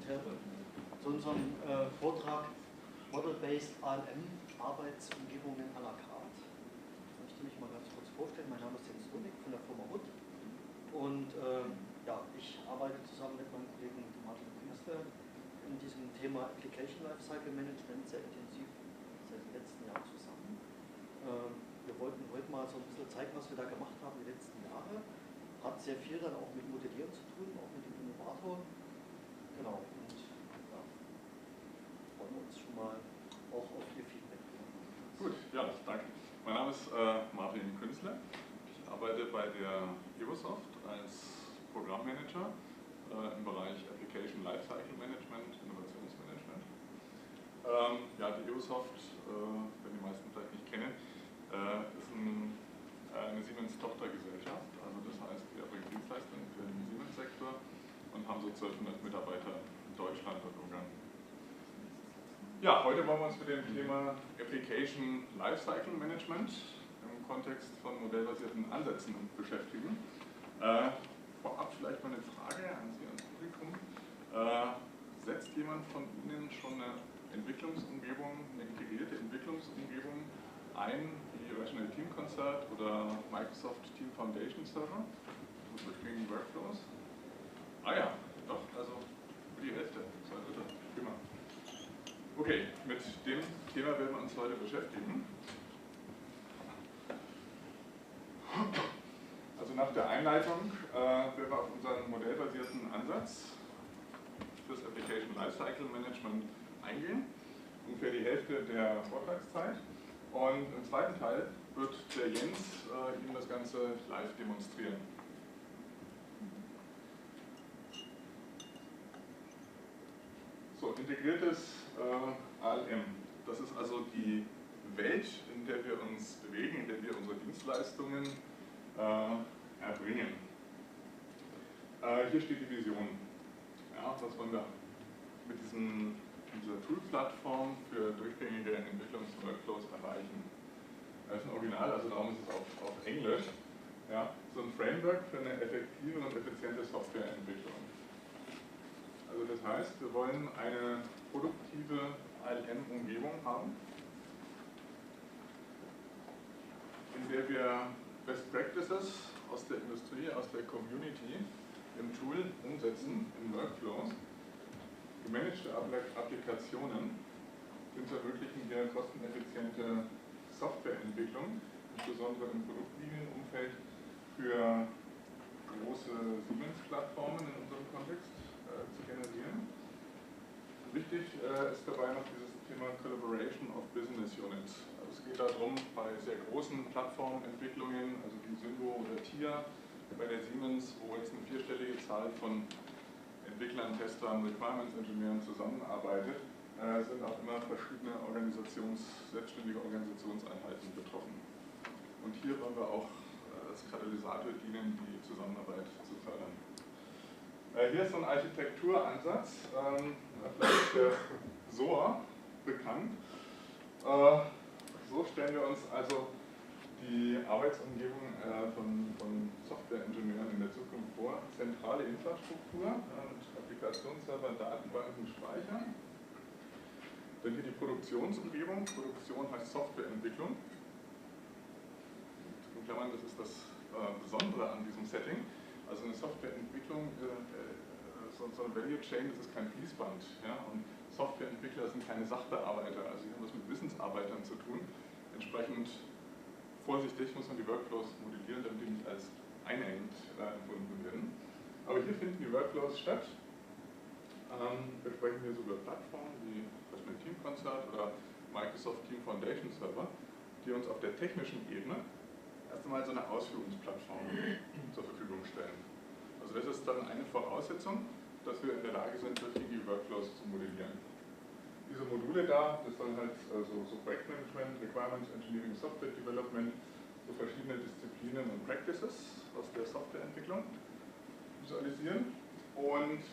und Herren, zu unserem Vortrag Modelbased ALM, Arbeitsumgebungen à la carte. Ich möchte mich mal ganz kurz vorstellen. Mein Name ist Donig von der Firma Wood. Und ja, ich arbeite zusammen mit meinem Kollegen Künzle in diesem Thema Application Lifecycle Management sehr intensiv seit dem letzten Jahr zusammen. Wir wollten heute mal so ein bisschen zeigen, was wir da gemacht haben die letzten Jahre. Hat sehr viel dann auch mit Modellieren zu tun, auch mit dem Innovator. Genau, und ja, freuen wir uns schon mal auch auf Ihr Feedback. Gut, ja, danke. Mein Name ist Künzle. Ich arbeite bei der Microsoft als Programmmanager im Bereich Application Lifecycle Management, Innovationsmanagement. Ja, die Microsoft, wenn die meisten vielleicht nicht kennen, ist eine Siemens-Tochtergesellschaft. Also das heißt, wir erbringen Dienstleistungen für den Siemens-Sektor und haben so 1200 Mitarbeiter in Deutschland und Ungarn. Ja, heute wollen wir uns mit dem Thema Application Lifecycle Management im Kontext von modellbasierten Ansätzen beschäftigen. Vorab vielleicht mal eine Frage an Sie, ans Publikum. Setzt jemand von Ihnen schon eine Entwicklungsumgebung, eine integrierte Entwicklungsumgebung ein, wie Rational Team Concert oder Microsoft Team Foundation Server? So durchgängige Workflows? Ah ja, doch, also über die Hälfte, 2/3, prima. Okay, mit dem Thema werden wir uns heute beschäftigen. Also nach der Einleitung werden wir auf unseren modellbasierten Ansatz fürs Application Lifecycle Management eingehen, ungefähr die Hälfte der Vortragszeit. Und im zweiten Teil wird der Jens Ihnen das Ganze live demonstrieren. So, integriertes ALM. Das ist also die Welt, in der wir uns bewegen, in der wir unsere Dienstleistungen erbringen. Hier steht die Vision. Ja, was wollen wir mit dieser Tool-Plattform für durchgängige Entwicklungsworkflows erreichen? Das ist ein Original, also darum ist es auf Englisch. Ja, so ein Framework für eine effektive und effiziente Softwareentwicklung. Also das heißt, wir wollen eine produktive ALM-Umgebung haben, in der wir Best Practices aus der Industrie, aus der Community im Tool umsetzen, in Workflows. Gemanagte Applikationen sind ermöglichen hier kosteneffiziente Softwareentwicklung, insbesondere im Produktlinienumfeld für große Siemens-Plattformen in unserem Kontext zu generieren. Wichtig ist dabei noch dieses Thema Collaboration of Business Units. Also es geht darum, bei sehr großen Plattformentwicklungen, also wie Synvo oder TIA, bei der Siemens, wo jetzt eine 4-stellige Zahl von Entwicklern, Testern, Requirements Engineeren zusammenarbeitet, sind auch immer verschiedene selbstständige Organisationseinheiten betroffen. Und hier wollen wir auch als Katalysator dienen, die Zusammenarbeit zu fördern. Hier ist so ein Architekturansatz, vielleicht der SOA bekannt. So stellen wir uns also die Arbeitsumgebung von Softwareingenieuren in der Zukunft vor. Zentrale Infrastruktur mit Applikationsservern, Datenbanken, Speichern. Dann hier die Produktionsumgebung. Produktion heißt Softwareentwicklung. In Klammern, das ist das Besondere an diesem Setting. Also eine Softwareentwicklung, so eine Value Chain, das ist kein Fließband. Ja? Und Softwareentwickler sind keine Sachbearbeiter, also sie haben was mit Wissensarbeitern zu tun. Entsprechend vorsichtig muss man die Workflows modellieren, damit die nicht als einengend empfunden werden. Aber hier finden die Workflows statt. Wir sprechen hier so über Plattformen wie Rational Team Concert oder Microsoft Team Foundation Server, die uns auf der technischen Ebene erst einmal so eine Ausführungsplattform zur Verfügung stellen. Also das ist dann eine Voraussetzung, dass wir in der Lage sind, richtige Workflows zu modellieren. Diese Module da, das sollen halt so Projektmanagement, Requirements Engineering, Software Development, so verschiedene Disziplinen und Practices aus der Softwareentwicklung visualisieren. Und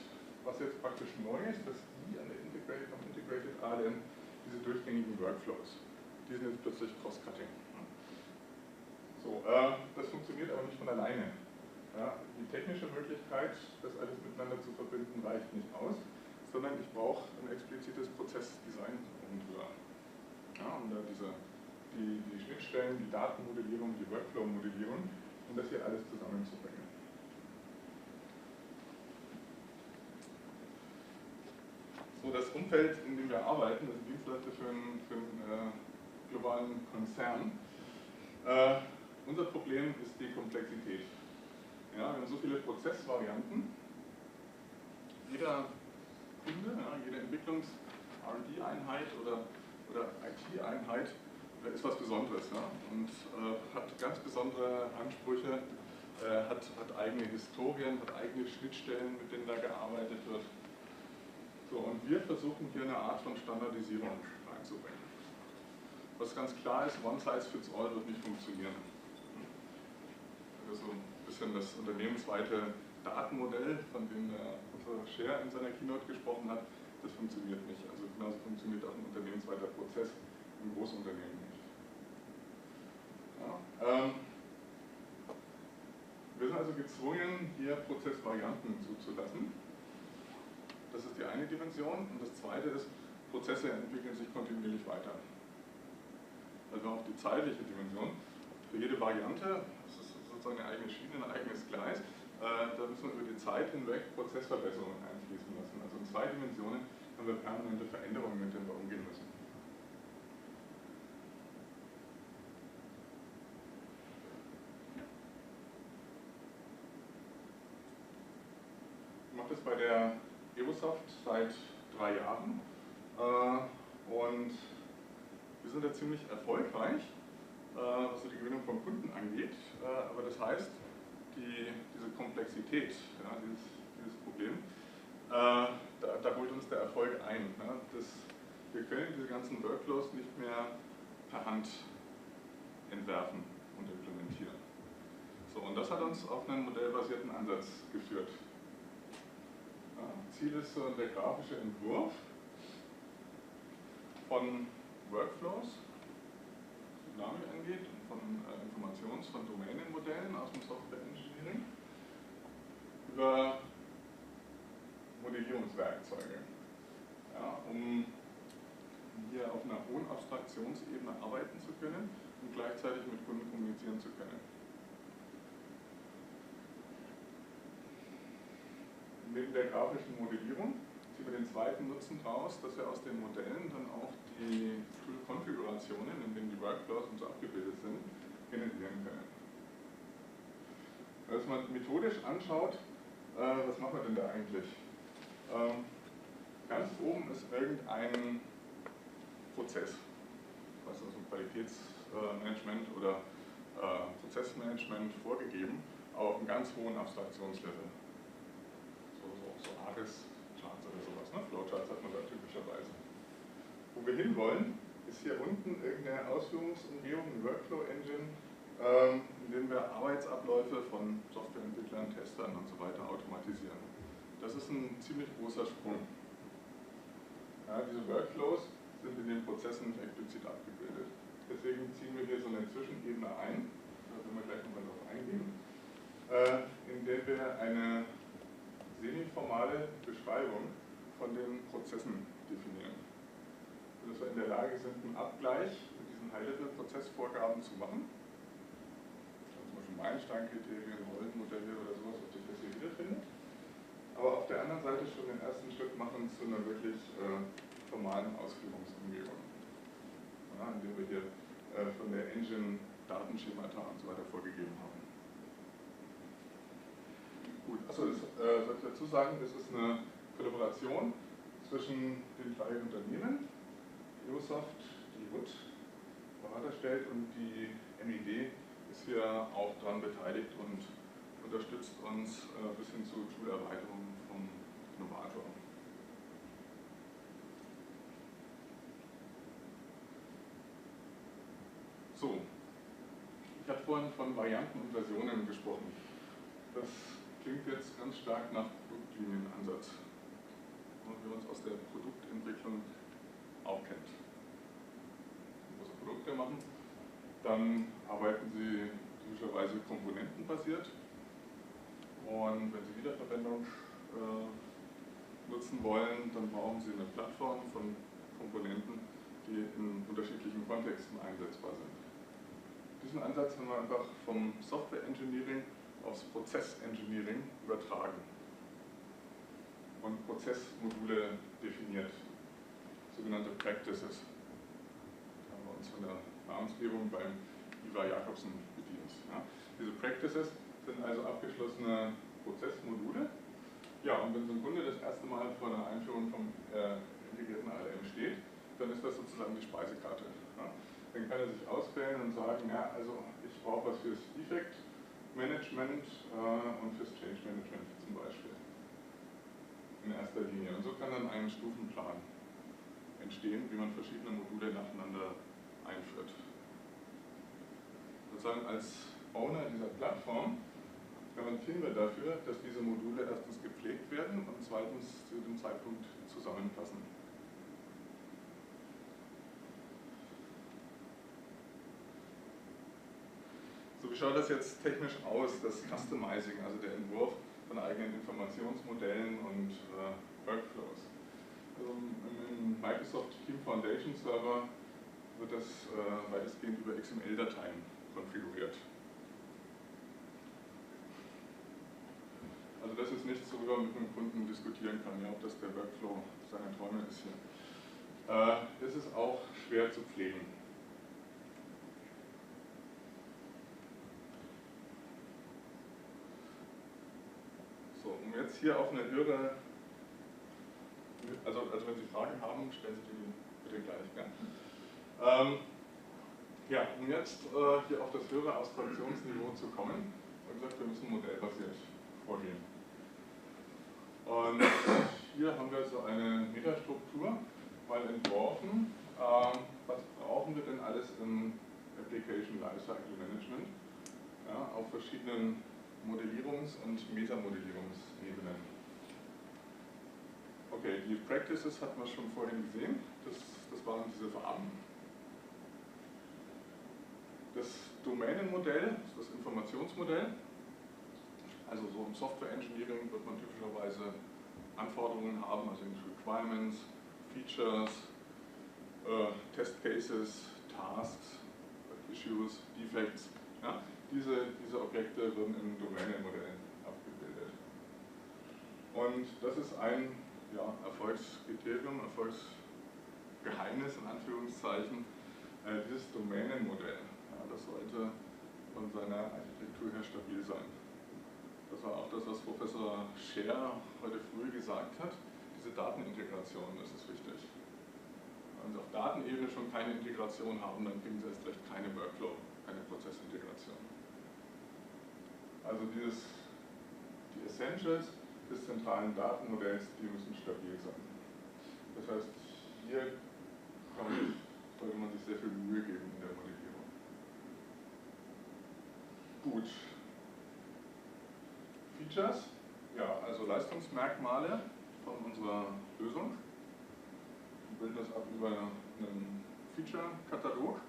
was jetzt praktisch neu ist, dass die am Integrated ALM diese durchgängigen Workflows, die sind jetzt plötzlich Cross-Cutting. So, das funktioniert aber nicht von alleine. Ja, die technische Möglichkeit, das alles miteinander zu verbinden, reicht nicht aus, sondern ich brauche ein explizites Prozessdesign oben drüber. Ja, um da die Schnittstellen, die Datenmodellierung, die Workflow-Modellierung, um das hier alles zusammenzubringen. So, das Umfeld, in dem wir arbeiten, das ist Dienstleister für einen globalen Konzern. Unser Problem ist die Komplexität. Ja, wir haben so viele Prozessvarianten. Jeder Kunde, ja, jede Entwicklungs-R&D-Einheit oder IT-Einheit ist was Besonderes, ja, und hat ganz besondere Ansprüche, hat eigene Historien, hat eigene Schnittstellen, mit denen da gearbeitet wird. So, und wir versuchen hier eine Art von Standardisierung reinzubringen. Was ganz klar ist, One Size Fits All wird nicht funktionieren. Also ein bisschen das unternehmensweite Datenmodell, von dem unser Share in seiner Keynote gesprochen hat, das funktioniert nicht. Also genauso funktioniert auch ein unternehmensweiter Prozess im Großunternehmen nicht. Ja, wir sind also gezwungen, hier Prozessvarianten zuzulassen. Das ist die eine Dimension. Und das zweite ist, Prozesse entwickeln sich kontinuierlich weiter. Also auch die zeitliche Dimension. Für jede Variante, das ist sozusagen eine eigene Schiene, ein eigenes Gleis, da müssen wir über die Zeit hinweg Prozessverbesserungen einfließen lassen. Also in zwei Dimensionen haben wir permanente Veränderungen, mit denen wir umgehen müssen. Ich mache das bei der Evosoft seit 3 Jahren und wir sind da ziemlich erfolgreich, was die Gewinnung von Kunden angeht, aber das heißt, diese Komplexität, ja, dieses Problem, da holt uns der Erfolg ein. Ja, wir können diese ganzen Workflows nicht mehr per Hand entwerfen und implementieren. So, und das hat uns auf einen modellbasierten Ansatz geführt. Ziel ist so der grafische Entwurf von Workflows, was Dynamik angeht, und von von Domänenmodellen aus dem Software Engineering über Modellierungswerkzeuge, ja, um hier auf einer hohen Abstraktionsebene arbeiten zu können und gleichzeitig mit Kunden kommunizieren zu können. Neben der grafischen Modellierung ziehen wir den zweiten Nutzen daraus, dass wir aus den Modellen dann auch die Tool-Konfigurationen, in denen die Workflows und so abgebildet sind, generieren können. Wenn man methodisch anschaut, was machen wir denn da eigentlich? Ganz oben ist irgendein Prozess, was aus dem Qualitätsmanagement oder Prozessmanagement vorgegeben, aber auf einem ganz hohen Abstraktionslevel. So ARIS-Charts oder sowas, ne? Flowcharts hat man da typischerweise. Wo wir hinwollen, ist hier unten irgendeine Ausführungsumgebung, eine Workflow-Engine, in dem wir Arbeitsabläufe von Softwareentwicklern, Testern und so weiter automatisieren. Das ist ein ziemlich großer Sprung. Ja, diese Workflows sind in den Prozessen explizit abgebildet. Deswegen ziehen wir hier so eine Zwischenebene ein, da werden wir gleich nochmal drauf eingehen, in der wir eine semi-formale Beschreibung von den Prozessen definieren. Dass wir in der Lage sind, einen Abgleich mit diesen High-Level-Prozessvorgaben zu machen. Also zum Beispiel Meilensteinkriterien, Rollenmodelle oder sowas, was sich das hier wiederfindet. Aber auf der anderen Seite schon den ersten Schritt machen zu einer wirklich formalen Ausführungsumgebung. Ja, indem wir hier von der Engine Datenschemata und so weiter vorgegeben haben. Gut, achso, das sollte ich dazu sagen, das ist eine Kollaboration zwischen den drei Unternehmen. Evosoft, die WUT Berater stellt, und die MID ist hier auch daran beteiligt und unterstützt uns bis hin zur Schulerweiterung vom Innovator. So, ich habe vorhin von Varianten und Versionen gesprochen. Das klingt jetzt ganz stark nach Produktlininenansatz, und wir uns aus der Produktentwicklung auch kennt. Wenn wir so Produkte machen, dann arbeiten sie typischerweise komponentenbasiert, und wenn sie Wiederverwendung nutzen wollen, dann brauchen Sie eine Plattform von Komponenten, die in unterschiedlichen Kontexten einsetzbar sind. Diesen Ansatz haben wir einfach vom Software Engineering aufs Prozess Engineering übertragen und Prozessmodule definiert, sogenannte Practices. Da haben wir uns von der Namensgebung beim Ivar Jacobsen bedient. Ja. Diese Practices sind also abgeschlossene Prozessmodule. Ja, und wenn so ein Kunde das erste Mal vor einer Einführung vom integrierten ALM steht, dann ist das sozusagen die Speisekarte. Ja. Dann kann er sich auswählen und sagen, ja, also ich brauche was fürs Defect Management und fürs Change Management zum Beispiel. In erster Linie. Und so kann dann ein Stufenplan entstehen, wie man verschiedene Module nacheinander einführt. Sozusagen als Owner dieser Plattform garantieren wir dafür, dass diese Module erstens gepflegt werden und zweitens zu dem Zeitpunkt zusammenpassen. So, wie schaut das jetzt technisch aus, das Customizing, also der Entwurf von eigenen Informationsmodellen und Workflows? Also im Microsoft Team Foundation Server wird das weitestgehend über XML-Dateien konfiguriert. Also das ist nichts, worüber man mit einem Kunden diskutieren kann, ja, ob das der Workflow seiner Träume ist hier. Das ist auch schwer zu pflegen. So, um jetzt hier auf eine höhere, also wenn Sie Fragen haben, stellen Sie die bitte gleich. Ja, ja, um jetzt hier auf das höhere Abstraktionsniveau zu kommen, habe ich gesagt, wir müssen modellbasiert vorgehen. Und hier haben wir so eine Metastruktur mal entworfen. Was brauchen wir denn alles im Application Lifecycle Management? Ja, auf verschiedenen Modellierungs- und Metamodellierungsebenen. Okay, die Practices hatten wir schon vorhin gesehen. Das waren diese Farben. Das Domänenmodell, das Informationsmodell. Also so im Software Engineering wird man typischerweise Anforderungen haben, also Requirements, Features, Test Cases, Tasks, Issues, Defects. Ja? Diese Objekte werden im Domänenmodell abgebildet. Und das ist ein Erfolgskriterium, Erfolgsgeheimnis in Anführungszeichen, dieses Domänenmodell. Ja, das sollte von seiner Architektur her stabil sein. Das war auch das, was Professor Scher heute früh gesagt hat. Diese Datenintegration, das ist wichtig. Wenn Sie auf Datenebene schon keine Integration haben, dann kriegen Sie erst recht keine Workflow, keine Prozessintegration. Also die Essentials des zentralen Datenmodells, die müssen stabil sein. Das heißt, hier sollte man sich sehr viel Mühe geben in der Modellierung. Gut. Features, ja, also Leistungsmerkmale von unserer Lösung. Wir bilden das ab über einen Feature-Katalog,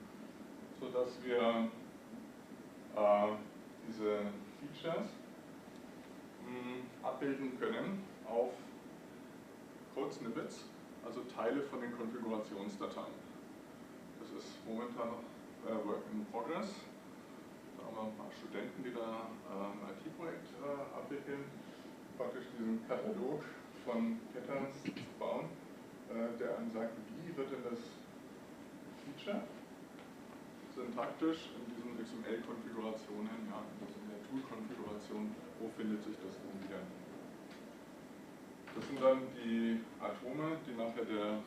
sodass wir diese Features abbilden können auf Code-Snippets, also Teile von den Konfigurationsdateien. Das ist momentan noch Work in Progress. Da haben wir ein paar Studenten, die da ein IT-Projekt abwickeln, praktisch diesen Katalog von Patterns zu bauen, der einem sagt, wie wird denn das Feature syntaktisch in diesen XML-Konfigurationen, ja, in der Tool-Konfiguration, wo findet sich das nun wieder? Das sind dann die Atome, die nachher der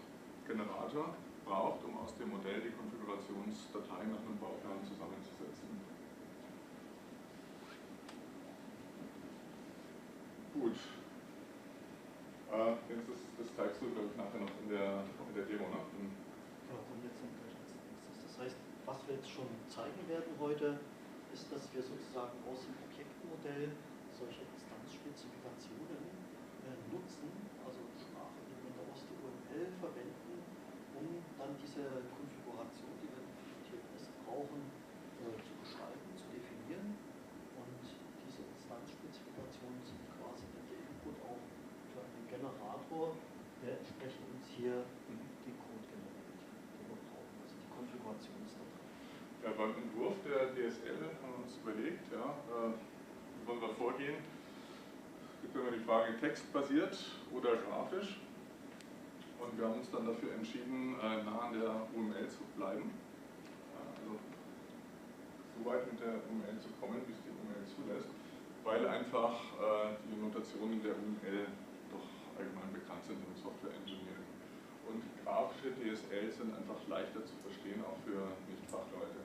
Generator braucht, um aus dem Modell die Konfigurationsdateien nach einem Bauplan zusammenzusetzen. Gut. Das zeigst du, glaube ich, nachher noch in der Demo, ne? Genau, kommt jetzt gleich als nächstes. Das heißt, was wir jetzt schon zeigen werden heute, ist, dass wir sozusagen aus dem Objektmodell solche Instanzspezifikationen nutzen, also Sprachelement aus der UML verwenden, um dann diese Konfiguration, die wir im TLS brauchen, zu beschreiben, zu definieren. Und diese Instanzspezifikationen sind quasi der Input auch für einen Generator, beim Entwurf der DSL haben wir uns überlegt, ja, wie wollen wir vorgehen. Es gibt immer die Frage, textbasiert oder grafisch. Und wir haben uns dann dafür entschieden, nah an der UML zu bleiben. Also so weit mit der UML zu kommen, wie es die UML zulässt, weil einfach die Notationen der UML doch allgemein bekannt sind im Software Engineering. Und grafische DSL sind einfach leichter zu verstehen, auch für Nicht-Fachleute.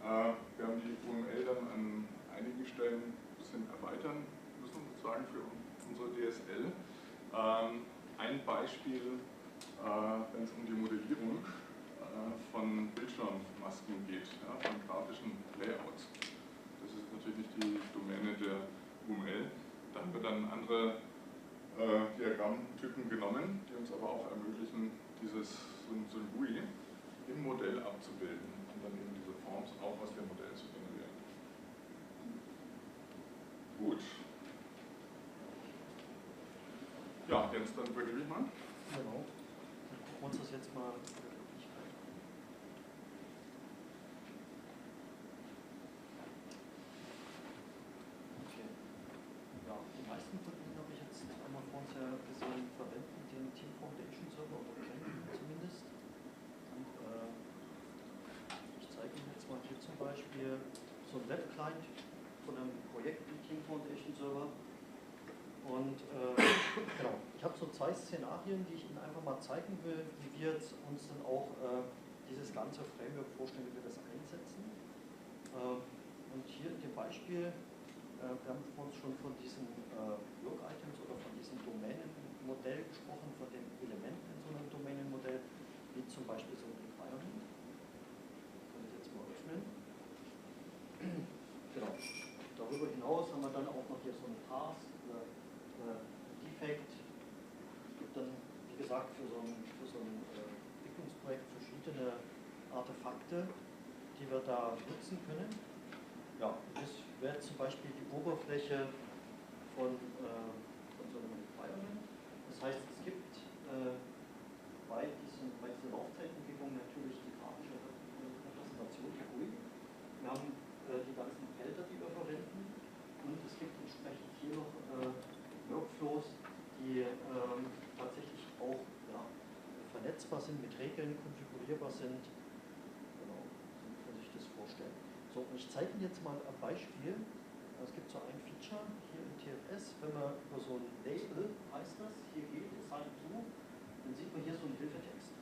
Wir haben die UML dann an einigen Stellen ein bisschen erweitern müssen, sozusagen für unsere DSL. Ein Beispiel, wenn es um die Modellierung von Bildschirmmasken geht, ja, von grafischen Layouts. Das ist natürlich nicht die Domäne der UML. Da haben wir dann andere Diagrammtypen genommen, die uns aber auch ermöglichen, so ein GUI im Modell abzubilden und dann eben diese Forms auch aus dem Modell zu generieren. Gut. Ja, jetzt dann übergebe ich mal. Genau. Dann gucken wir uns das jetzt mal wirklich an. Okay. Ja, die meisten von Ihnen habe ich jetzt einmal vorher gesehen, verwenden den Team Foundation Server oder kennen ihn zumindest. Und ich zeige Ihnen jetzt mal hier zum Beispiel so ein Web-Client von einem Projekt im Team Foundation Server. Und genau, ich habe so 2 Szenarien, die ich Ihnen einfach mal zeigen will, wie wir jetzt uns dann auch dieses ganze Framework vorstellen, wie wir das einsetzen. Und hier in dem Beispiel, wir haben uns schon von diesen Work-Items oder von diesem Domänenmodell gesprochen, von den Elementen in so einem Domänenmodell, wie zum Beispiel so ein Requirement. Das kann ich jetzt mal öffnen. Genau. Darüber hinaus haben wir dann auch noch hier so einen Task, Defekt. Es gibt dann, wie gesagt, für so ein Entwicklungsprojekt verschiedene Artefakte, die wir da nutzen können. Ja, das wäre zum Beispiel die Oberfläche von so einem Requirement. Das heißt, es gibt bei dieser Laufzeitumgebung natürlich die grafische Repräsentation der GUI. Wir haben die ganzen Felder, die wir verwenden, und es gibt entsprechend hier noch Workflows, die tatsächlich auch vernetzbar sind, mit Regeln konfigurierbar sind. Genau, so kann man sich das vorstellen. So, und ich zeige Ihnen jetzt mal ein Beispiel. Es gibt so ein Feature hier im TFS, wenn man über so ein Label, heißt das, hier geht, Assign to, dann sieht man hier so einen Hilfetext.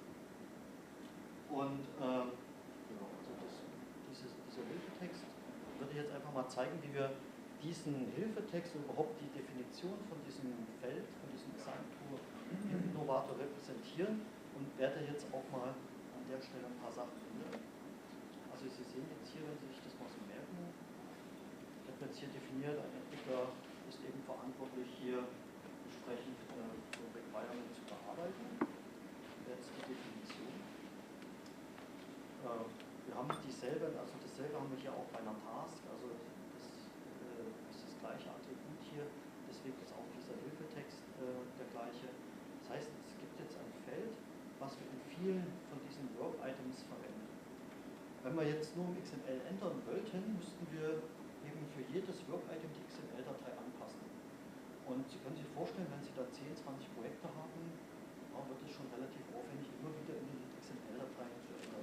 Und genau, also dieser Hilfetext würde ich jetzt einfach mal zeigen, wie wir diesen Hilfetext und überhaupt die Definition von diesem Feld, von diesem Design-Tool im Innovator repräsentieren, und werde jetzt auch mal an der Stelle ein paar Sachen ändern. Also Sie sehen jetzt hier, wenn Sie sich das mal so merken, ich habe jetzt hier definiert, ein Entwickler ist eben verantwortlich, hier entsprechend so Requirement zu bearbeiten. Jetzt die Definition. Wir haben dieselbe, also dasselbe haben wir hier auch bei einer Task, also das gleiche Attribut hier, deswegen ist auch dieser Hilfetext der gleiche. Das heißt, es gibt jetzt ein Feld, was wir in vielen von diesen Work-Items verwenden. Wenn wir jetzt nur im XML ändern wollten, müssten wir eben für jedes Work-Item die XML-Datei anpassen. Und Sie können sich vorstellen, wenn Sie da 10, 20 Projekte haben, wird es schon relativ aufwendig, immer wieder in die XML-Dateien zu ändern.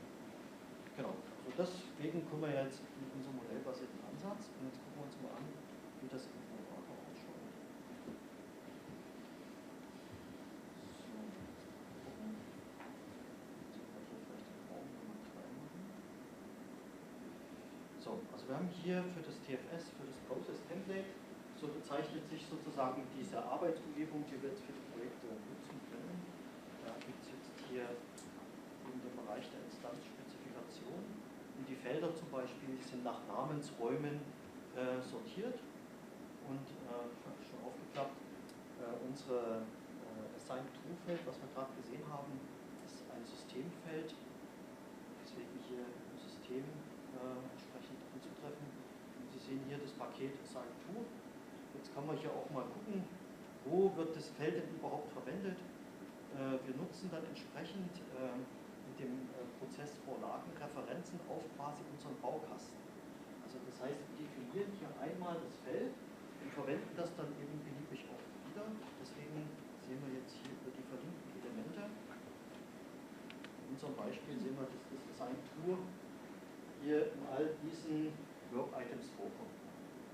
Genau, also deswegen kommen wir jetzt mit unserem modellbasierten Ansatz, und jetzt gucken wir uns mal an, wie das im Innovator ausschaut. So, also wir haben hier für das TFS, für das Process Template, so bezeichnet sich sozusagen diese Arbeitsumgebung, die wir jetzt für die Projekte nutzen können. Da gibt es jetzt hier in dem Bereich der Instanzspezifikation, und die Felder zum Beispiel sind nach Namensräumen sortiert, und schon aufgeklappt, unsere Assigned To-Feld, was wir gerade gesehen haben, ist ein Systemfeld, deswegen hier im System entsprechend anzutreffen. Und Sie sehen hier das Paket Assigned To. Jetzt kann man hier auch mal gucken, wo wird das Feld denn überhaupt verwendet. Wir nutzen dann entsprechend in dem Prozessvorlagen Referenzen auf quasi unseren Baukasten. Also das heißt, wir definieren hier einmal das Feld und verwenden das dann eben beliebig oft wieder. Deswegen sehen wir jetzt hier über die verlinkten Elemente. In unserem Beispiel sehen wir, dass das Design Tour hier in all diesen Work-Items vorkommt.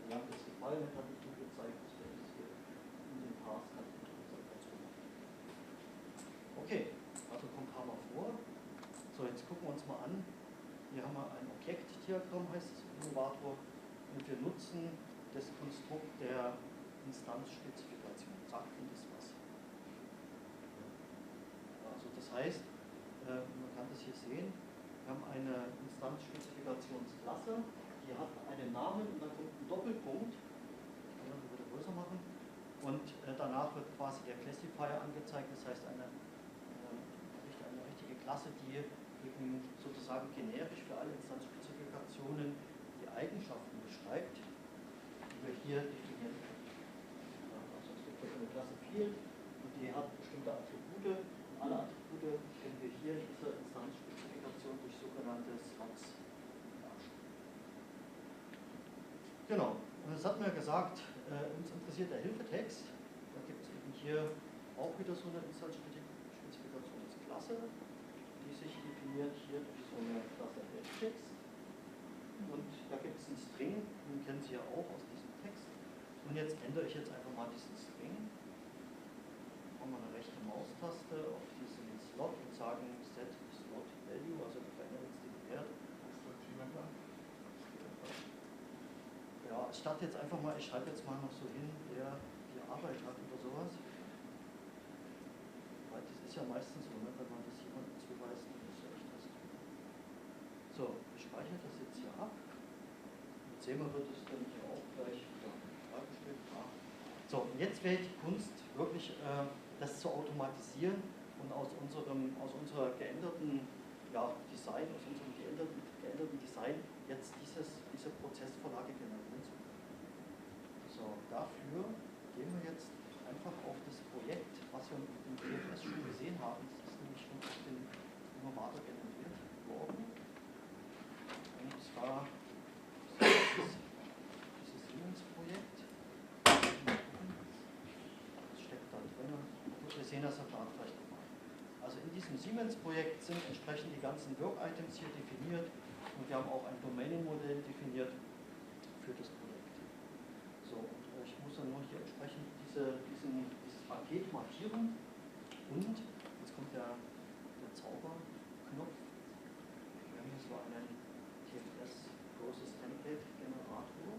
Wie lange das gefallen hat, hatte ich Ihnen gezeigt, dass wir das hier in den Task hatten. Okay, also kommt Hammer vor. So, jetzt gucken wir uns mal an. Hier haben wir ein Objektdiagramm, heißt es im Innovator, und wir nutzen das Konstrukt der Instanzspezifikation. Sagt Ihnen das was? Also das heißt, man kann das hier sehen, wir haben eine Instanzspezifikationsklasse, die hat einen Namen und dann kommt ein Doppelpunkt, ich kann das wieder größer machen, und danach wird quasi der Classifier angezeigt, das heißt eine richtige Klasse, die eben sozusagen generisch für alle Instanzspezifikationen die Eigenschaften beschreibt, die wir hier definieren können. Also es gibt eine Klasse Field und die hat bestimmte Attribute. Und alle Attribute können wir hier in dieser Instanzspezifikation durch sogenannte Slots darstellen. Genau, und das hat mir gesagt, uns interessiert der Hilfetext. Da gibt es eben hier auch wieder so eine Instanzspezifikationsklasse, die sich definiert hier durch so eine Klasse Helptext. Und da gibt es einen String, den kennen Sie ja auch aus diesem Text. Und jetzt ändere ich jetzt einfach mal diesen String. Machen wir eine rechte Maustaste auf diesen Slot und sagen Set Slot Value, also wir verändern jetzt den Wert. Ja, ich starte jetzt einfach mal, ich schreibe jetzt mal noch so hin, wer die Arbeit hat oder sowas. Weil das ist ja meistens so, ne, wenn man das jemandem zuweist, dann ist ja echt das. So, ich speichere das jetzt hier ab. Und sehen wir, wird es dann hier auch gleich wieder dargestellt. So, und jetzt wäre die Kunst wirklich, das zu automatisieren und aus unserer geänderten Design, aus unserem geänderten Design jetzt diese Prozessvorlage generieren zu können. So, dafür gehen wir jetzt einfach auf das Projekt, was wir im TFS schon gesehen haben. Das ist nämlich schon auf den Innovator generiert worden. Und zwar dieses Siemens-Projekt. Das steckt da drin. Gut, wir sehen das ja vielleicht nochmal. Also in diesem Siemens-Projekt sind entsprechend die ganzen Work-Items hier definiert und wir haben auch ein Domain-Modell definiert für das Projekt. So, und ich muss dann nur hier entsprechend dieses Paket markieren und jetzt kommt der Zauberknopf. Wir haben hier so einen TFS Process Template Generator.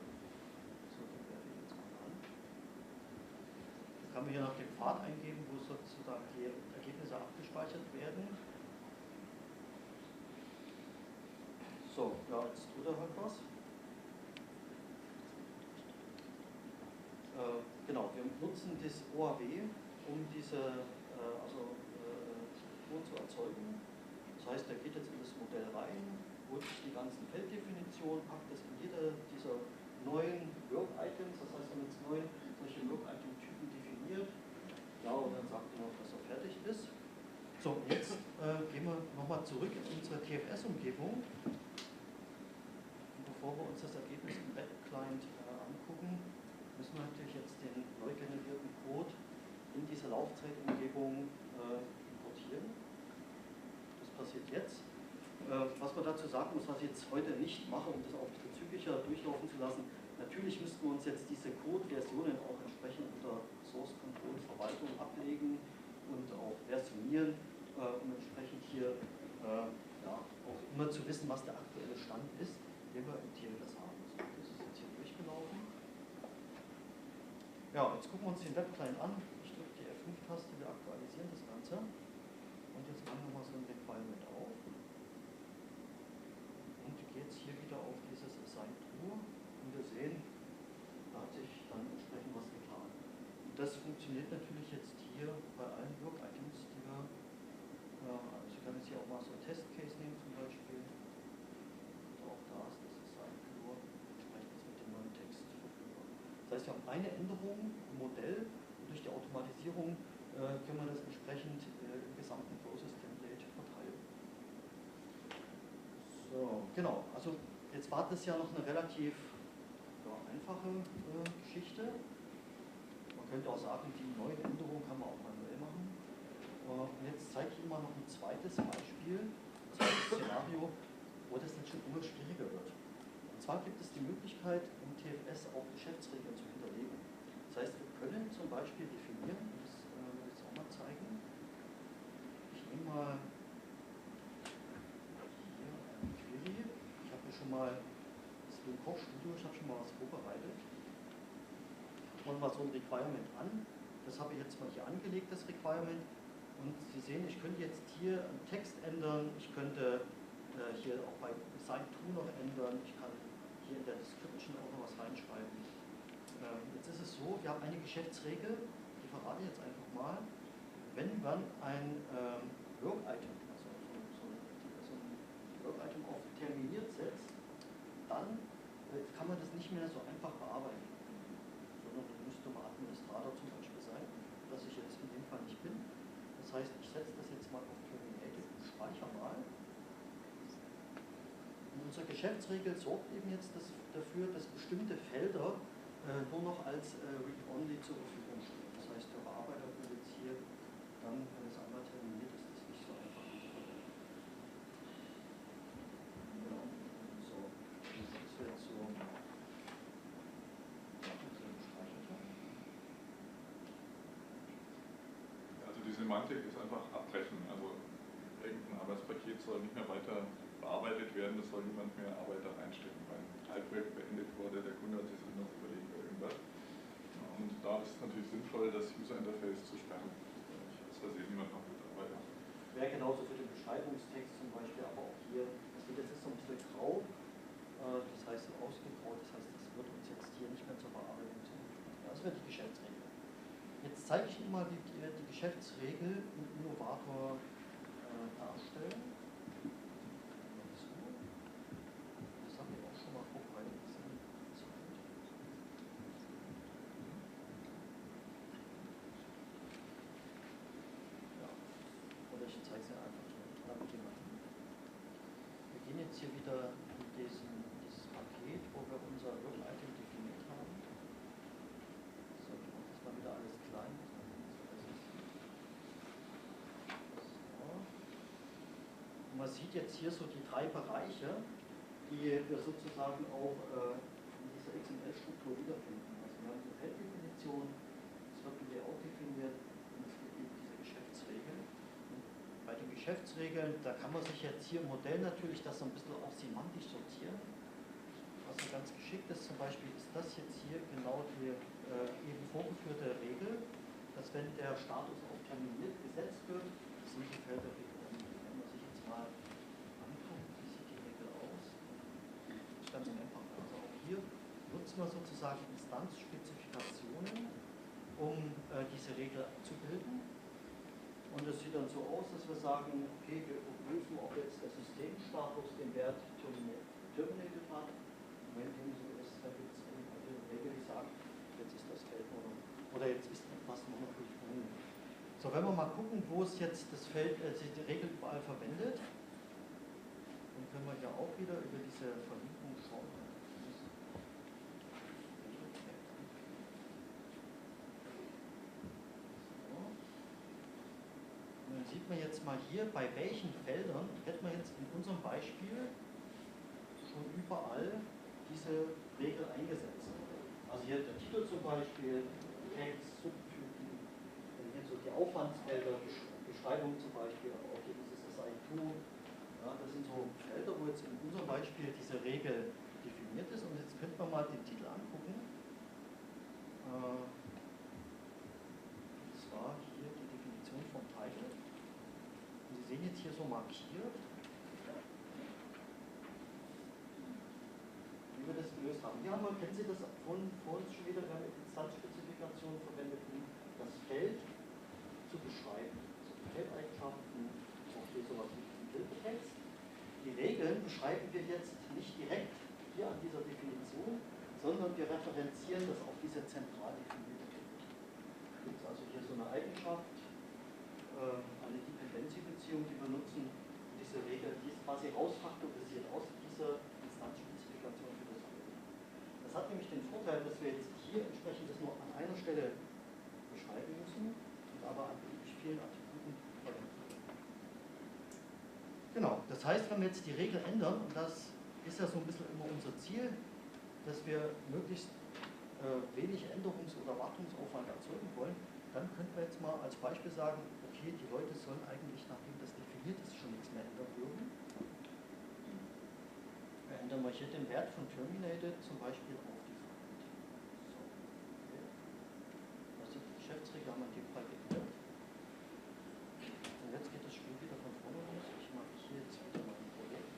So, den werde ich jetzt mal an. Da kann man hier noch den Pfad eingeben, wo sozusagen die Ergebnisse abgespeichert werden. So, ja, jetzt tut er halt was. Genau, wir nutzen das OAW, um diese Struktur zu erzeugen. Das heißt, er geht jetzt in das Modell rein, holt sich die ganzen Felddefinitionen, packt das in jede dieser neuen Work-Items, das heißt, wir haben jetzt 9 solche Work-Item-Typen definiert. Ja, und dann sagt er noch, dass er fertig ist. So, jetzt gehen wir nochmal zurück in unsere TFS-Umgebung. Und bevor wir uns das Ergebnis im Web-Client angucken, müssen wir natürlich jetzt den neu generierten Code in diese Laufzeitumgebung importieren. Das passiert jetzt. Was man dazu sagen muss, was ich jetzt heute nicht mache, um das auch ein bisschen zügiger durchlaufen zu lassen, natürlich müssten wir uns jetzt diese Code-Versionen auch entsprechend unter Source Control Verwaltung ablegen und auch versionieren, um entsprechend hier auch immer zu wissen, was der aktuelle Stand ist, den wir im TLS haben. So, das ist jetzt hier durchgelaufen. Ja, jetzt gucken wir uns den Web-Client an. Ich drücke die F5-Taste, wir aktualisieren das Ganze. Und jetzt machen wir mal so ein Requirement auf. Und gehe jetzt hier wieder auf dieses Assign True. Und wir sehen, da hat sich dann entsprechend was getan. Und das funktioniert natürlich jetzt hier bei allen Work-Items, die wir, also ich kann jetzt hier auch mal so ein Test-Case nehmen zum Beispiel. Und auch da ist das Assign True entsprechend mit dem neuen Text verfügbar. Das heißt, wir haben eine Änderung im Modell und durch die Automatisierung können wir das entsprechend im gesamten Process Template verteilen. So, genau. Also jetzt war das ja noch eine relativ einfache Geschichte. Man könnte auch sagen, die neuen Änderungen kann man auch manuell machen. Und jetzt zeige ich Ihnen mal noch ein zweites Beispiel, ein zweites Szenario, wo das dann schon immer schwieriger wird. Und zwar gibt es die Möglichkeit, im TFS auch Geschäftsregeln zu hinterlegen. Das heißt, wir können zum Beispiel definieren, und das will ich jetzt auch mal zeigen. Ich nehme mal hier eine Query. Ich habe mir schon mal das Kochstudio, ich habe schon mal was vorbereitet. Und mal so ein Requirement an. Das habe ich jetzt mal hier angelegt, das Requirement. Und Sie sehen, ich könnte jetzt hier einen Text ändern. Ich könnte hier auch bei Site2 noch ändern. Ich kann hier in der Description auch noch was reinschreiben. Jetzt ist es so, wir haben eine Geschäftsregel, die verrate ich jetzt einfach mal. Wenn man ein Work-Item, also so ein Work-Item auf terminiert setzt, dann kann man das nicht mehr so einfach bearbeiten. Sondern das müsste mal Administrator zum Beispiel sein, dass ich jetzt in dem Fall nicht bin. Das heißt, ich setze das jetzt mal auf Terminated und speichere mal. Und unsere Geschäftsregel sorgt eben jetzt dafür, dass bestimmte Felder nur noch als Read-Only zur Verfügung stehen. Das heißt, der Bearbeiter will jetzt hier dann, wenn es einmal terminiert ist, das nicht so einfach verwenden. Genau. So, das wäre jetzt so. Also die Semantik ist einfach abbrechen. Also irgendein Arbeitspaket soll nicht mehr weiter bearbeitet werden, das soll niemand mehr Arbeit da reinstecken, weil ein Teilprojekt beendet wurde, der Kunde hat sich noch überlegt oder irgendwas. Und da ist es natürlich sinnvoll, das User Interface zu sperren. Das versehen niemand noch Mitarbeiter. Wäre genauso für den Beschreibungstext zum Beispiel, aber auch hier, das ist so ein bisschen grau, das heißt ausgegraut, das heißt, das wird uns jetzt hier nicht mehr zur Bearbeitung zugefügt. Das wäre die Geschäftsregel. Jetzt zeige ich Ihnen mal, wie wir die Geschäftsregel im Innovator darstellen. Das habe ich auch schon mal vorbereitet. Ja. Oder ich zeige es Ihnen einfach so. Wir gehen jetzt hier wieder in dieses Paket, wo wir unser Work-Item definiert haben. So, ich mache das mal wieder alles klein. Und man sieht jetzt hier so die drei Bereiche, die wir sozusagen auch in dieser XML-Struktur wiederfinden. Also wir haben die Felddefinition, es wird ein Layout definiert und es gibt eben diese Geschäftsregeln. Und bei den Geschäftsregeln, da kann man sich jetzt hier im Modell natürlich das so ein bisschen auch semantisch sortieren. Was so ganz geschickt ist, zum Beispiel ist das jetzt hier genau die eben vorgeführte Regel, dass wenn der Status auf terminiert gesetzt wird, sind die Felder mal angucken, wie sieht die Regel aus. Das ist ganz einfach. Also auch hier nutzen wir sozusagen Instanzspezifikationen, um diese Regel abzubilden. Und es sieht dann so aus, dass wir sagen, okay, wir überprüfen, ob jetzt der Systemstatus den Wert terminated hat. Und wenn dem so ist, dann gibt es eine Regel, die sagt, jetzt ist das Feld oder jetzt ist etwas noch nicht vorhanden. So, wenn wir mal gucken, wo es jetzt das Feld, die Regel überall verwendet, dann können wir ja auch wieder über diese Verlinkung schauen. So. Und dann sieht man jetzt mal hier, bei welchen Feldern hätten wir jetzt in unserem Beispiel schon überall diese Regel eingesetzt. Also hier der Titel zum Beispiel, Text, Subtypen, hier so die Aufwandsfelder, Beschreibung zum Beispiel, auch hier dieses SI2, ja, das sind so Felder, wo jetzt in unserem Beispiel diese Regel definiert ist. Und jetzt könnten wir mal den Titel angucken. Das war hier die Definition vom Titel. Und Sie sehen jetzt hier so markiert, wie wir das gelöst haben. Hier haben wir, kennen Sie das vor uns schon wieder, wir haben eine Instanzspezifikation verwendet, um das Feld zu beschreiben. Also die Feldeigenschaften, auch hier sowas wie Filtertext. Die Regeln beschreiben wir jetzt nicht direkt hier an dieser Definition, sondern wir referenzieren das auf diese zentral definierte Regel. Es gibt also hier so eine Eigenschaft, eine Dependency-Beziehung, die wir nutzen. Die diese Regel, die ist quasi rausfaktorisiert aus dieser Instanzspezifikation für das ALM. Das hat nämlich den Vorteil, dass wir jetzt hier entsprechend das nur an einer Stelle beschreiben müssen und aber an beliebig vielen Attributen verwenden können. Genau, das heißt, wenn wir jetzt die Regel ändern, und das ist ja so ein bisschen immer unser Ziel, dass wir möglichst wenig Änderungs- oder Wartungsaufwand erzeugen wollen, dann könnten wir jetzt mal als Beispiel sagen, okay, die Leute sollen eigentlich, nachdem das definiert ist, schon nichts mehr ändern dürfen. Wir ändern mal hier den Wert von Terminated zum Beispiel auf Defined. So, okay. Also die Geschäftsregel haben wir in dem Fall geändert. Und jetzt geht das Spiel wieder von vorne los. Ich mache hier jetzt wieder mal ein Projekt.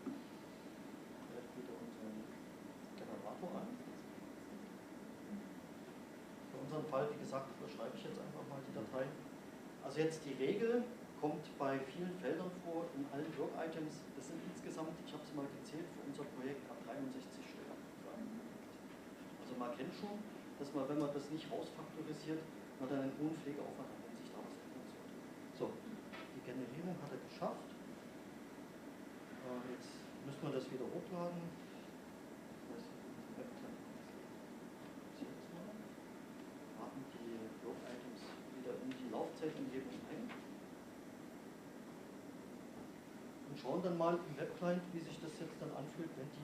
Ich werde wieder unseren Generator an. Für unseren Fall, wie gesagt, beschreibe ich jetzt einfach mal die Datei. Also jetzt die Regel kommt bei vielen Feldern vor, in allen Work-Items. Das sind insgesamt, ich habe es mal gezählt, für unser Projekt 63 Stellen. Also man kennt schon, dass man, wenn man das nicht rausfaktorisiert, man dann einen hohen Pflegeaufwand hat, wenn sich da was ändern sollte. So, die Generierung hat er geschafft. Jetzt müssen wir das wieder hochladen. Laden die Work-Items wieder in die Laufzeitumgebung ein. Und schauen dann mal im Webclient, wie sich das jetzt dann anfühlt, wenn die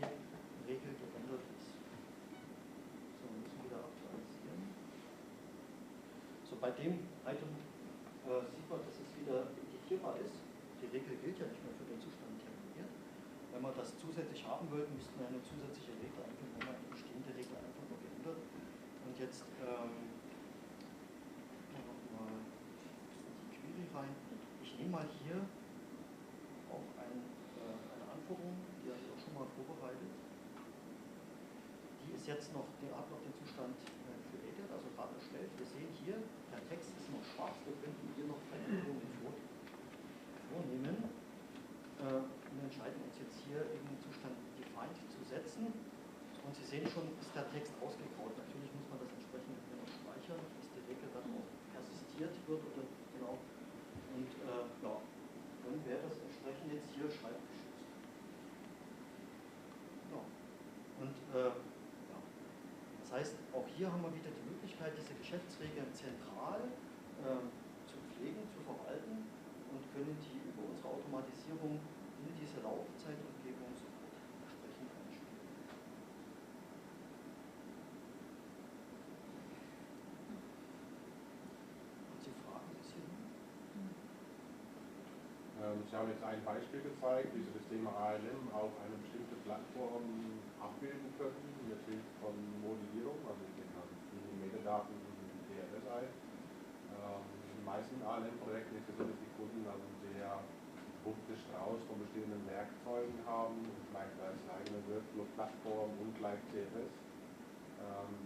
Regel geändert ist. So, wir müssen wieder aktualisieren. So, bei dem Item sieht man, dass es wieder editierbar ist. Die Regel gilt ja nicht mehr für den Zustand terminiert. Wenn wir das zusätzlich haben wollten, müssten wir eine zusätzliche Regel einfügen, wenn wir eine bestehende Regel einfach nur geändert. Und jetzt nochmal die Query rein. Ich nehme mal hier auch eine Anforderung, die habe ich auch schon mal vorbereitet. Die ist jetzt noch, die hat noch den Zustand created, also gerade erstellt. Wir sehen hier, der Text ist noch schwarz, wir könnten hier noch Veränderungen vornehmen. Wir entscheiden uns jetzt hier den Zustand defined zu setzen. Und Sie sehen schon, ist der Text ausgegraut. Natürlich muss man das entsprechend noch speichern, dass die Regel dann auch persistiert wird oder genau. Und ja, dann wäre das entsprechend jetzt hier schreibgeschützt. Ja. Und ja. Das heißt, auch hier haben wir wieder die Möglichkeit, diese Geschäftsregeln zentral zu pflegen, zu verwalten und können die über unsere Automatisierung in diese Laufzeitumgebung sofort entsprechend einspielen. Haben Sie Fragen bis hierhin? Sie haben jetzt ein Beispiel gezeigt, wie Sie das Thema ALM auf eine bestimmte Plattform abbilden können, mit Hilfe von Modellierung, also mit den Metadaten und DRS ein. In den meisten ALM-Projekten ist es so, dass die Kunden also ein sehr buntes Strauß von bestehenden Werkzeugen haben und vielleicht als eigene Workflow-Plattform und gleich CRS.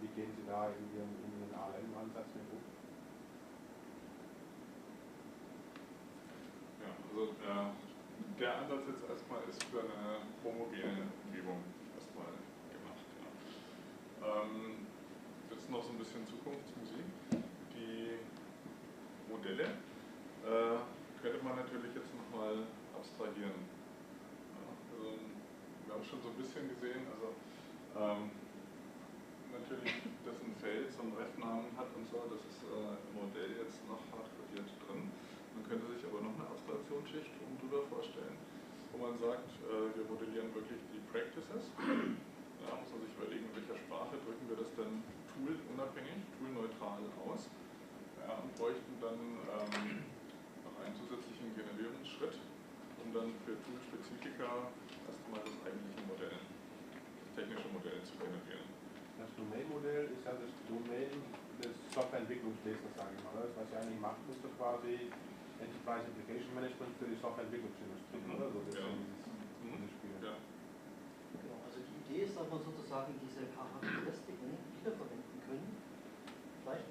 Wie gehen Sie da in Ihren ALM-Ansatz mit um? Ja, also der Ansatz jetzt erstmal ist für eine homogene Umgebung erstmal gemacht. Ja. Jetzt noch so ein bisschen Zukunftsmusik. Die Modelle könnte man natürlich jetzt nochmal abstrahieren. Ja, also, wir haben es schon so ein bisschen gesehen, also natürlich, dass ein Feld so einen Refnamen hat und so, das ist im Modell jetzt noch hart kodiert drin. Man könnte sich aber noch eine Abstraktionsschicht oben drüber vorstellen, wo man sagt, wir modellieren wirklich die Practices. Da muss man sich überlegen, in welcher Sprache drücken wir das denn tool-unabhängig, tool-neutral aus. Ja, und bräuchten dann noch einen zusätzlichen Generierungsschritt, um dann für Tool-Spezifika erstmal das eigentliche Modell, das technische Modell zu generieren. Das Domain-Modell ist ja das Domain des Softwareentwicklungswesens, sage ich mal. Was Sie eigentlich machen, ist das quasi Enterprise Application Management für die Softwareentwicklungsindustrie, oder? So, das ja. dieses Spiel. Ja. Genau, also die Idee ist, dass wir sozusagen diese Charakteristiken wiederverwenden können. Vielleicht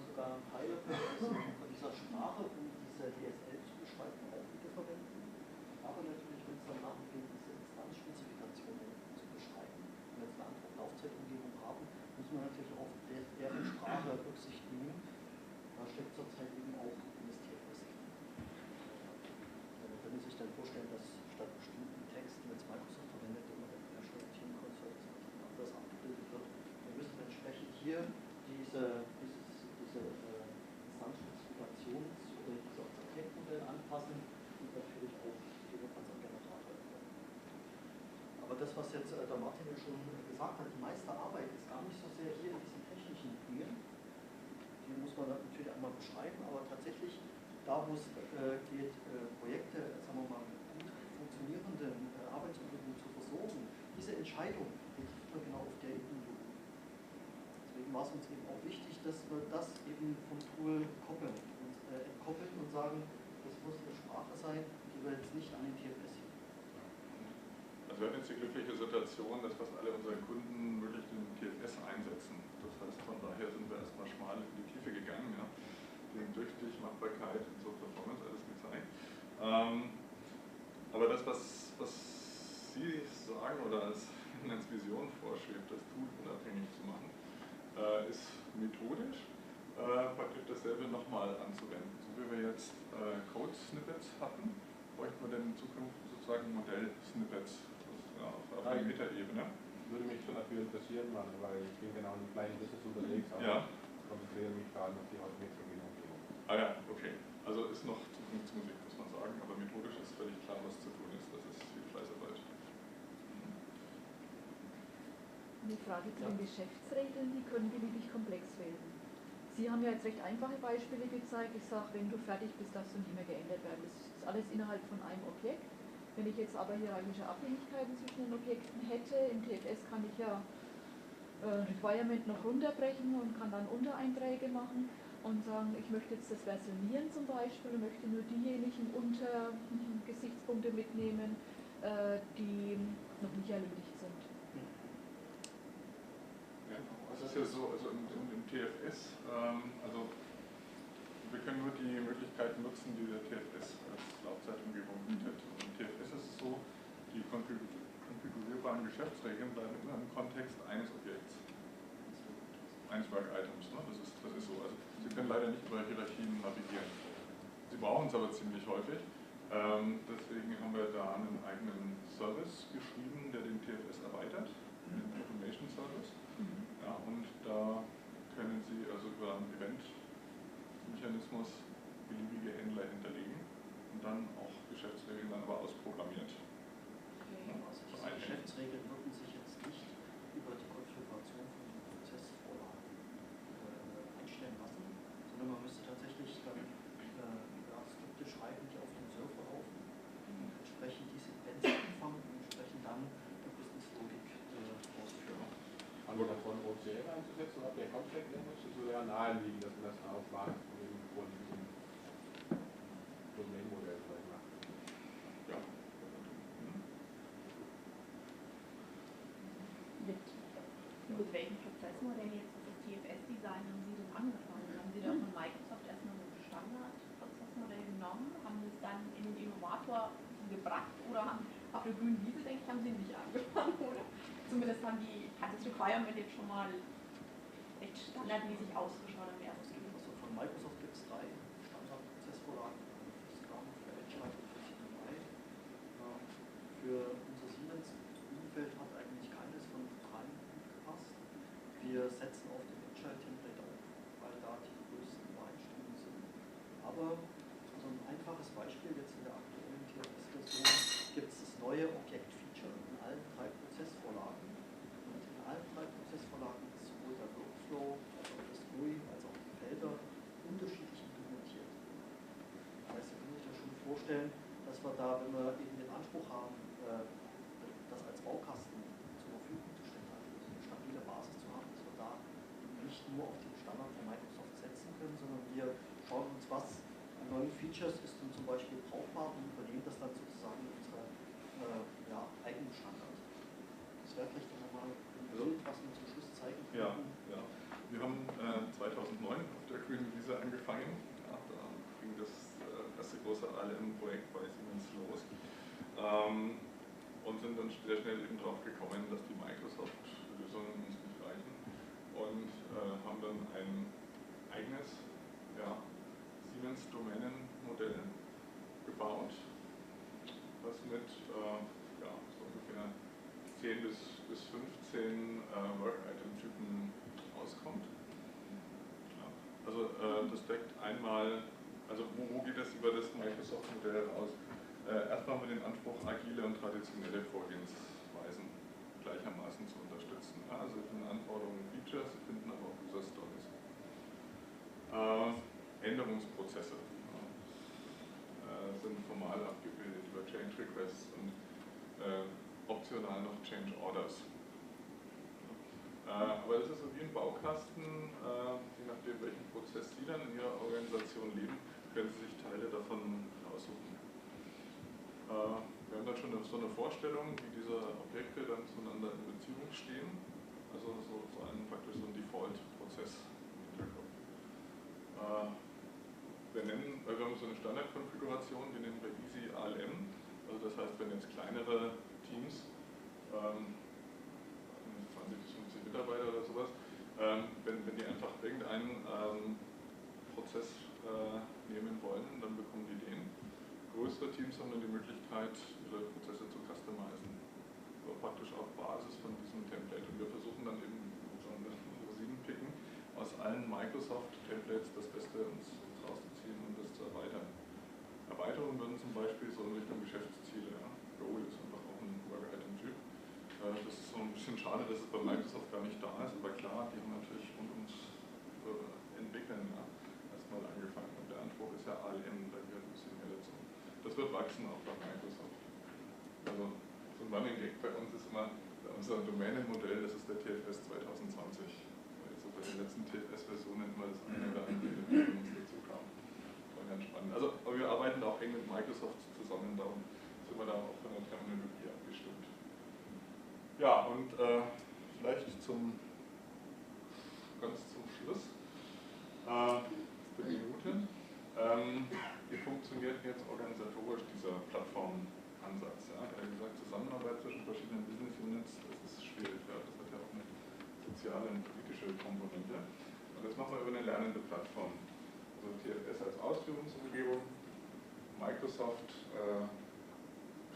sogar Teile von dieser Sprache, um diese DSL zu beschreiben, auch wiederverwenden. Aber natürlich, wenn es dann darum geht, diese Instanzspezifikationen zu beschreiben, wenn wir jetzt eine andere Laufzeitumgebung haben, müssen wir natürlich auch deren Sprache Rücksicht nehmen. Da steckt zurzeit eben auch das TFS drin. das, was jetzt der Martin ja schon gesagt hat, die meiste Arbeit ist gar nicht so sehr hier in diesen technischen Dingen. Die muss man natürlich einmal beschreiben, aber tatsächlich da, wo es geht, Projekte, sagen wir mal, mit gut funktionierenden Arbeitsumgebungen zu versorgen, diese Entscheidung, die trifft man genau auf der Ebene. Deswegen war es uns eben auch wichtig, dass wir das eben vom Tool koppeln und entkoppeln und sagen, das muss eine Sprache sein, die wir jetzt nicht an den TFS hier. Also wir haben jetzt die glückliche Situation, dass fast alle unsere Kunden wirklich den TFS einsetzen. Das heißt, von daher sind wir erstmal schmal in die Tiefe gegangen. Ja. Den Durchstich, Machbarkeit und so Performance alles gezeigt. Aber das, was Sie sagen oder als Vision vorschwebt, das Tool unabhängig zu machen, ist methodisch praktisch dasselbe nochmal anzuwenden. So wie wir jetzt Code-Snippets hatten, bräuchten wir denn in Zukunft sozusagen Modell-Snippets auf einer Metaebene. Würde mich schon dafür interessieren, weil ich bin genau in einem kleinen Business unterwegs, aber ja. konzentriere mich vor allem auf die Automatisierung. Ah ja, okay. Also ist noch Zukunftsmusik, muss man sagen, aber methodisch ist völlig klar, was zu tun ist. Das ist viel Fleißarbeit. Die Frage zu den Geschäftsregeln, die können beliebig komplex werden. Sie haben ja jetzt recht einfache Beispiele gezeigt. Ich sage, wenn du fertig bist, darfst du nicht mehr geändert werden. Das ist alles innerhalb von einem Objekt. Wenn ich jetzt aber hierarchische Abhängigkeiten zwischen den Objekten hätte, im TFS kann ich ja Requirement noch runterbrechen und kann dann Untereinträge machen und sagen, ich möchte jetzt das versionieren zum Beispiel und möchte nur diejenigen Gesichtspunkte mitnehmen, die noch nicht erledigt sind. Ja, das ist ja so, also im TFS, also wir können nur die Möglichkeiten nutzen, die der TFS als Laufzeitumgebung bietet. Und im TFS ist es so, die konfigurierbaren Geschäftsregeln bleiben immer im Kontext eines Objekts, eines Work-Items. Ne? Das ist so. Also Sie können leider nicht über Hierarchien navigieren. Sie brauchen es aber ziemlich häufig. Deswegen haben wir da einen eigenen Service geschrieben, der den TFS erweitert, den Automation Service. Ja, und da können Sie also über einen Event-Mechanismus beliebige Händler hinterlegen und dann auch Geschäftsregeln dann aber ausprogrammiert. Okay. Ja, also diese Geschäftsregeln würden sich jetzt nicht über die Konfiguration von den Prozessvorlagen einstellen lassen, sondern man müsste tatsächlich dann Skripte schreiben, die auf dem Server laufen und entsprechend diese Events empfangen und entsprechend dann die Business-Logik ausführen. Haben wir davon OCL einzusetzen oder der Contract Language? Das würde ja naheliegen, dass man das auf Basis von diesem Domain-Modell vielleicht macht. Ja. Mit welchem Prozessmodell jetzt das TFS-Design haben Sie denn angefangen? Haben Sie da von Microsoft erstmal so ein Standard-Prozessmodell genommen? Haben Sie es dann in den Innovator gebracht oder auf der grünen Wiese, denke ich, haben Sie nicht angefangen, oder? Zumindest hat das Requirement jetzt schon mal recht standardmäßig ausgeschaut am ersten. Also von Microsoft gibt es 3 Standardprozessvorlagen, für Scrum, für Agile und für CPI. Für unser Siemens-Umfeld hat eigentlich keines von 3 gepasst. Wir setzen auf den Agile-Template auf, weil da die größten Übereinstimmungen sind. Aber so ein einfaches Beispiel jetzt in der aktuellen TFS-Version gibt es das neue Objekt-Feature in allen 3 Prozessvorlagen. Und in allen 3 Prozessvorlagen ist sowohl der Workflow, also das GUI, als auch die Felder unterschiedlich implementiert. Das heißt, Sie können sich das schon vorstellen, dass wir da, wenn wir eben den Anspruch haben, das als Baukasten zur Verfügung zu stellen, also eine stabile Basis zu haben, dass wir da nicht nur auf den Standard von Microsoft setzen können, sondern wir schauen uns, was an neuen Features ist und zum Beispiel brauchbar und übernehmen das dann sozusagen in unsere eigenen Standard. Das wäre vielleicht nochmal ein Bild, was wir zum Schluss zeigen können. Ja. Wir haben 2009 auf der grünen Wiese angefangen. Ja, da ging das erste große ALM-Projekt bei Siemens los. Und sind dann sehr schnell eben drauf gekommen, dass die Microsoft-Lösungen uns nicht reichen und haben dann ein eigenes Siemens-Domänenmodell gebaut, was mit so ungefähr 10 bis 15 Work-Item-Typen auskommt. Ja. Also das deckt einmal, also wo geht das über das Microsoft-Modell raus? Erstmal haben wir den Anspruch, agile und traditionelle Vorgehensweisen Vorgehensweisen gleichermaßen zu unterstützen. Ja, also Sie finden Anforderungen und Features, Sie finden aber auch User Stories. Änderungsprozesse sind formal abgebildet über Change Requests und optional noch Change Orders. Aber das ist so wie ein Baukasten, je nachdem welchen Prozess Sie dann in Ihrer Organisation leben, können Sie sich Teile davon aussuchen. Wir haben dann schon so eine Vorstellung, wie diese Objekte dann zueinander in Beziehung stehen. Also praktisch so ein Default-Prozess im Hinterkopf. Wir haben so eine Standardkonfiguration, die nennen wir Easy ALM. Also das heißt, wenn jetzt kleinere Teams, 20 bis 50 Mitarbeiter oder sowas, wenn die einfach irgendeinen Prozess nehmen wollen, dann bekommen die den. Größere Teams haben dann die Möglichkeit, ihre Prozesse zu customizen. Aber praktisch auf Basis von diesem Template. Und wir versuchen dann eben Rosinen picken, aus allen Microsoft-Templates das Beste uns rauszuziehen und das zu erweitern. Erweiterungen würden zum Beispiel so in Richtung Geschäftsziele. Ja. Goal ist einfach auch ein Work-Item-Typ. Das ist so ein bisschen schade, dass es bei Microsoft gar nicht da ist, aber klar, die haben natürlich rund ums Entwickeln erstmal angefangen. Und der Anspruch ist ja ALM, da gehört ein bisschen mehr dazu. Das wird wachsen auch bei Microsoft. Also so ein Running Gag bei uns ist immer unser Domänenmodell, das ist der TFS 2020. Also bei den letzten TFS-Versionen immer das eine oder andere, das dazu kam. War ganz spannend. Also, aber wir arbeiten da auch eng mit Microsoft zusammen, darum sind wir da auch von der Terminologie abgestimmt. Ja, und vielleicht ganz zum Schluss der Minute. Wie funktioniert jetzt organisatorisch dieser Plattformansatz? Ja? Ich habe gesagt, Zusammenarbeit zwischen verschiedenen Business Units, das ist schwierig. Ja? Das hat ja auch eine soziale und politische Komponente. Und das machen wir über eine lernende Plattform. Also TFS als Ausführungsumgebung, Microsoft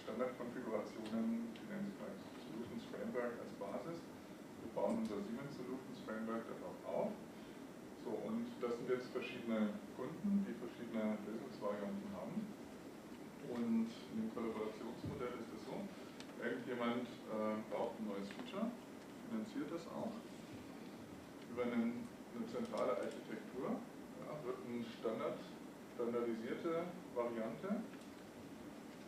Standardkonfigurationen, die nennen sich Microsoft Solutions Framework als Basis. Wir bauen unser Siemens Solutions Framework darauf auf. So, und das sind jetzt verschiedene Kunden, die verschiedene Lösungsvarianten haben. Und in dem Kollaborationsmodell ist es so, irgendjemand braucht ein neues Feature, finanziert das auch. Über eine zentrale Architektur wird eine standardisierte Variante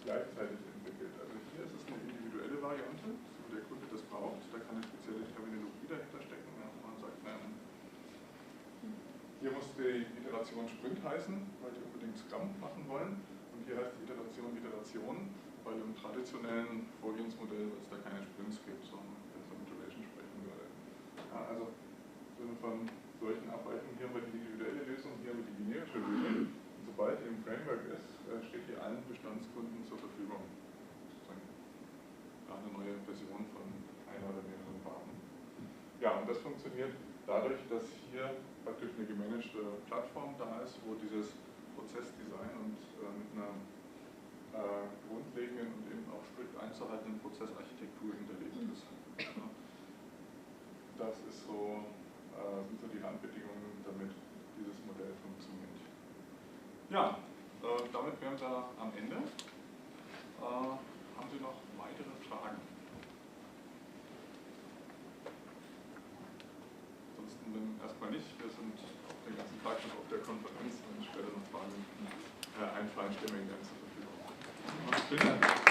gleichzeitig entwickelt. Also hier ist es eine individuelle Variante, so wie der Kunde das braucht. Da kann eine spezielle Terminologie dahinter stecken. Ja, man sagt, hier muss die Iteration Sprint heißen, weil die unbedingt Scrum machen wollen. Und hier heißt die Iteration, weil im traditionellen Vorgehensmodell es da keine Sprints gibt, sondern wenn es von Iteration sprechen würde. Ja, also im Sinne von solchen Abweichungen, hier haben wir die individuelle Lösung, hier haben wir die generische Lösung. Und sobald die im Framework ist, steht die allen Bestandskunden zur Verfügung. Sozusagen eine neue Version von einer oder mehreren Farben. Ja, und das funktioniert dadurch, dass hier praktisch eine gemanagte Plattform da ist, wo dieses Prozessdesign und mit einer grundlegenden und eben auch strikt einzuhaltenden Prozessarchitektur hinterlegt ist. Ja. Das ist so, sind so die Randbedingungen, damit dieses Modell funktioniert. Ja, damit wären wir am Ende. Haben Sie noch weitere Fragen? Ansonsten erstmal nicht. Wir sind auch den ganzen Tag schon auf der Konferenz. Wenn später noch Fragen einfallen, stellen wir Ihnen gerne zur Verfügung. Vielen Dank.